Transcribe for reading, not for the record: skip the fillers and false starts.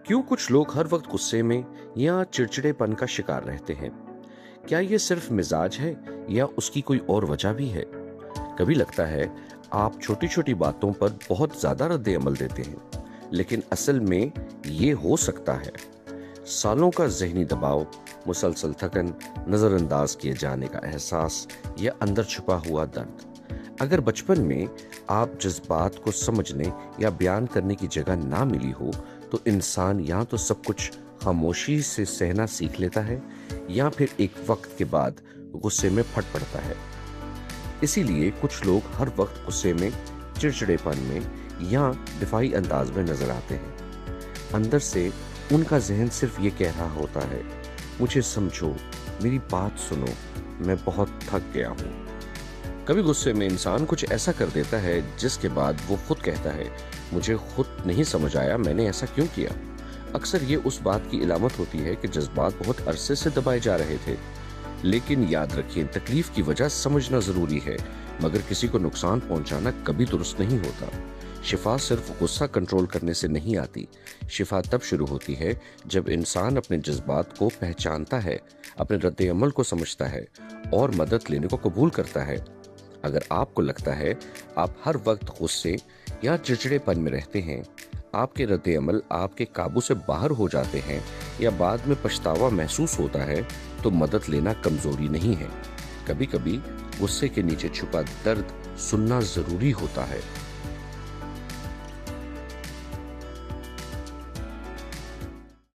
کیوں کچھ لوگ ہر وقت غصے میں یا چڑچڑے پن کا شکار رہتے ہیں؟ کیا یہ صرف مزاج ہے یا اس کی کوئی اور وجہ بھی ہے؟ کبھی لگتا ہے آپ چھوٹی چھوٹی باتوں پر بہت زیادہ رد عمل دیتے ہیں، لیکن اصل میں یہ ہو سکتا ہے سالوں کا ذہنی دباؤ، مسلسل تھکن، نظر انداز کیے جانے کا احساس یا اندر چھپا ہوا درد۔ اگر بچپن میں آپ جذبات کو سمجھنے یا بیان کرنے کی جگہ نہ ملی ہو تو انسان یا تو سب کچھ خاموشی سے سہنا سیکھ لیتا ہے یا پھر ایک وقت کے بعد غصے میں پھٹ پڑتا ہے۔ اسی لیے کچھ لوگ ہر وقت غصے میں، چڑچڑے پن میں یا دفاعی انداز میں نظر آتے ہیں۔ اندر سے ان کا ذہن صرف یہ کہہ رہا ہوتا ہے، مجھے سمجھو، میری بات سنو، میں بہت تھک گیا ہوں۔ کبھی غصے میں انسان کچھ ایسا کر دیتا ہے جس کے بعد وہ خود کہتا ہے، مجھے خود نہیں سمجھ آیا میں نے ایسا کیوں کیا۔ اکثر یہ اس بات کی علامت ہوتی ہے کہ جذبات بہت عرصے سے دبائے جا رہے تھے۔ لیکن یاد رکھیں، تکلیف کی وجہ سمجھنا ضروری ہے، مگر کسی کو نقصان پہنچانا کبھی درست نہیں ہوتا۔ شفا صرف غصہ کنٹرول کرنے سے نہیں آتی۔ شفا تب شروع ہوتی ہے جب انسان اپنے جذبات کو پہچانتا ہے، اپنے رد عمل کو سمجھتا ہے اور مدد لینے کو قبول کرتا ہے۔ اگر آپ کو لگتا ہے آپ ہر وقت غصے یا چڑچڑے پن میں رہتے ہیں، آپ کے رد عمل آپ کے قابو سے باہر ہو جاتے ہیں یا بعد میں پچھتاوا محسوس ہوتا ہے، تو مدد لینا کمزوری نہیں ہے۔ کبھی کبھی غصے کے نیچے چھپا درد سننا ضروری ہوتا ہے۔